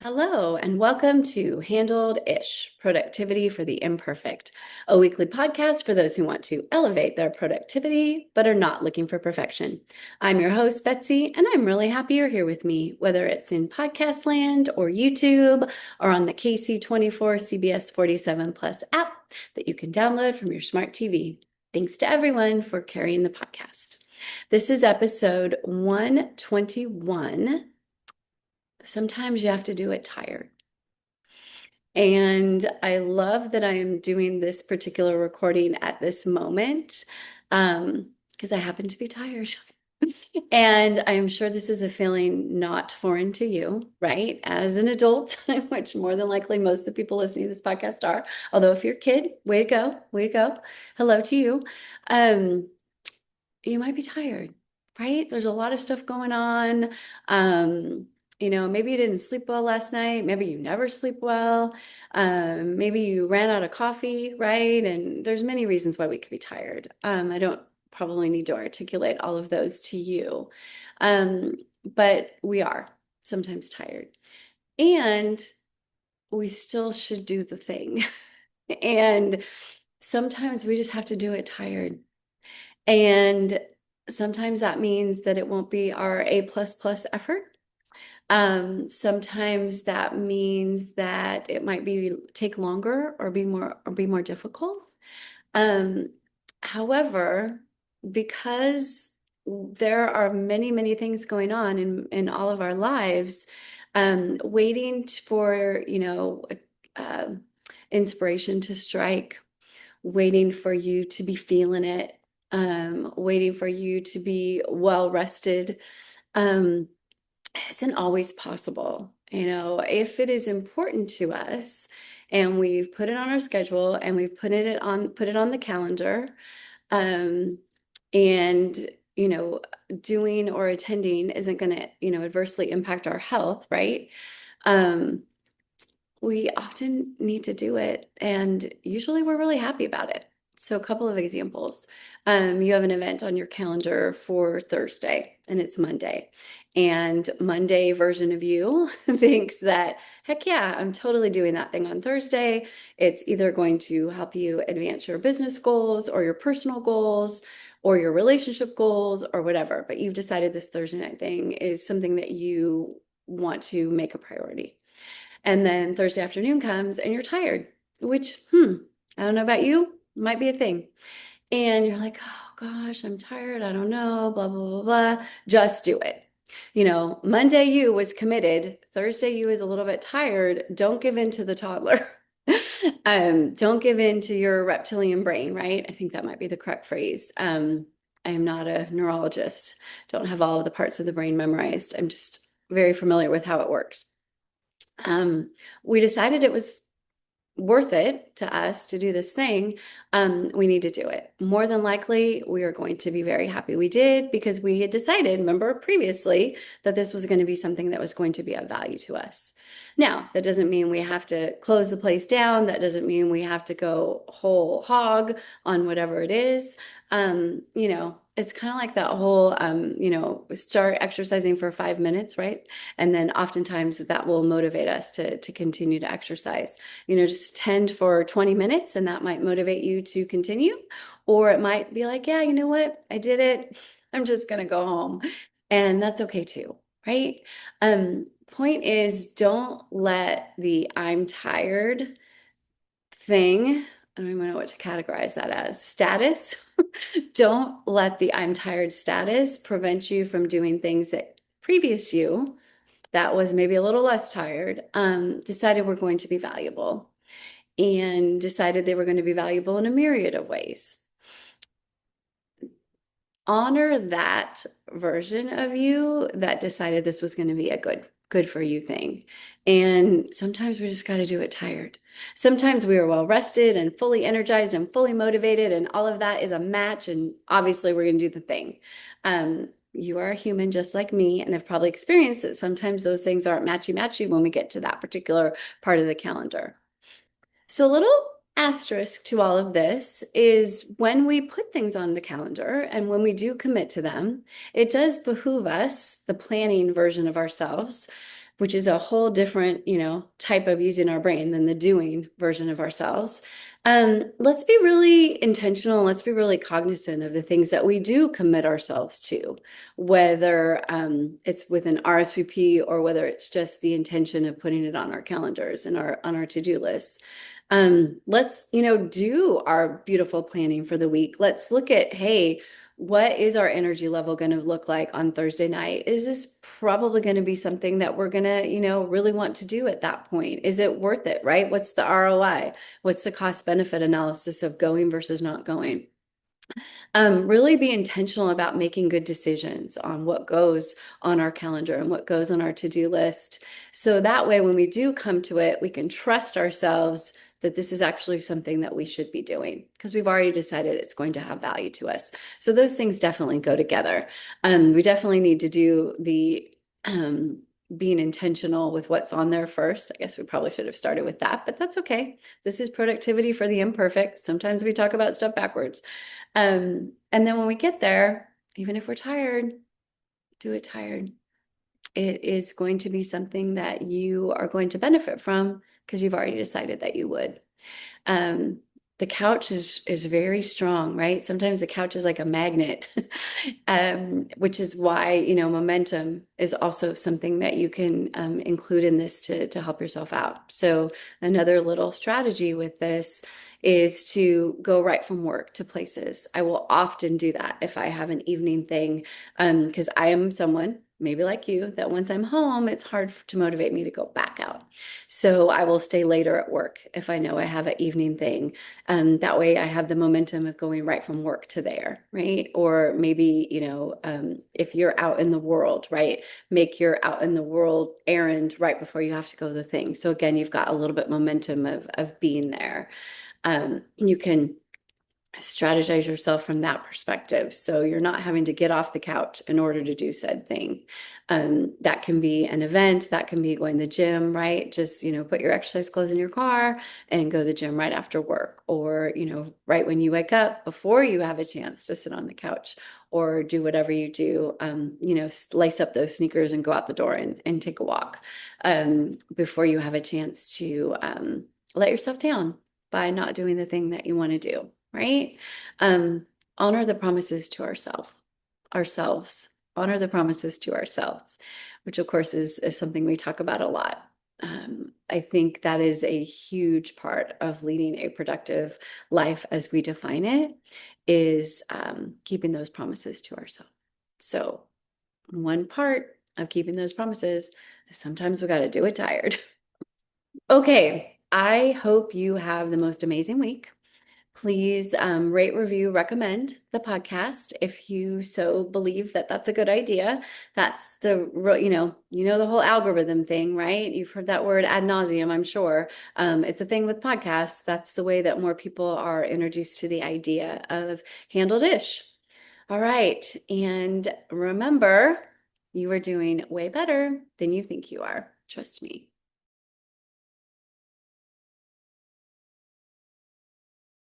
Hello, and welcome to Handled-ish, Productivity for the Imperfect, a weekly podcast for those who want to elevate their productivity but are not looking for perfection. I'm your host, Betsy, and I'm really happy you're here with me, whether it's in podcast land or YouTube or on the KC24 CBS 47 Plus app that you can download from your smart TV. Thanks to everyone for carrying the podcast. This is episode 121. Sometimes you have to do it tired. And I love that I am doing this particular recording at this moment because I happen to be tired. And I'm sure this is a feeling not foreign to you, right? As an adult, which more than likely most of the people listening to this podcast are. Although if you're a kid, way to go, way to go. Hello to you. Um, you might be tired, right? There's a lot of stuff going on. Maybe you didn't sleep well last night. Maybe you never sleep well. Maybe you ran out of coffee, right? And there's many reasons why we could be tired. I don't probably need to articulate all of those to you. Um, but we are sometimes tired. And we still should do the thing. And sometimes we just have to do it tired. And sometimes that means that it won't be our A++ effort. Sometimes that means that it might take longer or be more difficult. Um, However, because there are many, many things going on in all of our lives, waiting for, uh, inspiration to strike, waiting for you to be feeling it, waiting for you to be well rested, isn't always possible. If it is important to us and we've put it on our schedule and we've put it on the calendar, um, and doing or attending isn't going to, adversely impact our health, right? Um, we often need to do it, and usually we're really happy about it. So a couple of examples. You have an event on your calendar for Thursday, and it's Monday. And Monday version of you thinks that, heck yeah, I'm totally doing that thing on Thursday. It's either going to help you advance your business goals or your personal goals or your relationship goals or whatever. But you've decided this Thursday night thing is something that you want to make a priority. And then Thursday afternoon comes and you're tired, which, I don't know about you, might be a thing. And you're like, oh gosh, I'm tired. I don't know, blah, blah, blah, blah. Just do it. Monday you was committed. Thursday you is a little bit tired. Don't give in to the toddler. Don't give in to your reptilian brain, right? I think that might be the correct phrase. I am not a neurologist. Don't have all of the parts of the brain memorized. I'm just very familiar with how it works. We decided it was worth it to us to do this thing. We need to do it. More than likely, we are going to be very happy we did because we had decided, remember previously, that this was going to be something that was going to be of value to us. Now, that doesn't mean we have to close the place down. That doesn't mean we have to go whole hog on whatever it is. It's kind of like that whole, start exercising for 5 minutes, right? And then oftentimes that will motivate us to continue to exercise. Just tend for 20 minutes and that might motivate you to continue. Or it might be like, yeah, you know what? I did it. I'm just going to go home. And that's okay too, right? Point is, don't let the I'm tired thing, I don't even know what to categorize that as, status. Don't let the I'm tired status prevent you from doing things that previous you, that was maybe a little less tired, decided were going to be valuable and decided they were going to be valuable in a myriad of ways. Honor that version of you that decided this was going to be a good for you thing. And sometimes we just got to do it tired. Sometimes we are well rested and fully energized and fully motivated, and all of that is a match. And obviously, we're going to do the thing. You are a human just like me, and have probably experienced that sometimes those things aren't matchy when we get to that particular part of the calendar. So, a little asterisk to all of this is when we put things on the calendar and when we do commit to them, it does behoove us, the planning version of ourselves, which is a whole different, type of using our brain than the doing version of ourselves. Let's be really intentional. Let's be really cognizant of the things that we do commit ourselves to, whether it's with an RSVP or whether it's just the intention of putting it on our calendars and on our to-do lists. Let's, do our beautiful planning for the week. Let's look at, hey, what is our energy level going to look like on Thursday night? Is this probably going to be something that we're going to, really want to do at that point? Is it worth it, right? What's the ROI? What's the cost benefit analysis of going versus not going? Really be intentional about making good decisions on what goes on our calendar and what goes on our to-do list. So that way, when we do come to it, we can trust ourselves that this is actually something that we should be doing because we've already decided it's going to have value to us. So those things definitely go together. We definitely need to do the being intentional with what's on there first. I guess we probably should have started with that, but that's okay. This is productivity for the imperfect. Sometimes we talk about stuff backwards. And then when we get there, even if we're tired, do it tired. It is going to be something that you are going to benefit from because you've already decided that you would. Um, the couch is very strong, right? Sometimes the couch is like a magnet, which is why, momentum is also something that you can include in this to help yourself out. So another little strategy with this is to go right from work to places. I will often do that if I have an evening thing, because I am someone, maybe like you, that once I'm home, it's hard to motivate me to go back out. So I will stay later at work if I know I have an evening thing. That way I have the momentum of going right from work to there, right? Or maybe, if you're out in the world, right? Make your out in the world errand right before you have to go to the thing. So again, you've got a little bit momentum of being there. You can strategize yourself from that perspective. So you're not having to get off the couch in order to do said thing. That can be an event, that can be going to the gym, right? Just, put your exercise clothes in your car and go to the gym right after work, or, right when you wake up before you have a chance to sit on the couch or do whatever you do, lace up those sneakers and go out the door and take a walk before you have a chance to let yourself down by not doing the thing that you want to do, right? Um, Honor the promises to ourselves, honor the promises to ourselves, which of course is something we talk about a lot. I think that is a huge part of leading a productive life as we define it, is keeping those promises to ourselves. So one part of keeping those promises is sometimes we got to do it tired. Okay, I hope you have the most amazing week. Please rate, review, recommend the podcast if you so believe that that's a good idea. That's the whole algorithm thing, right? You've heard that word ad nauseum, I'm sure. It's a thing with podcasts. That's the way that more people are introduced to the idea of handled ish. All right, and remember, you are doing way better than you think you are. Trust me.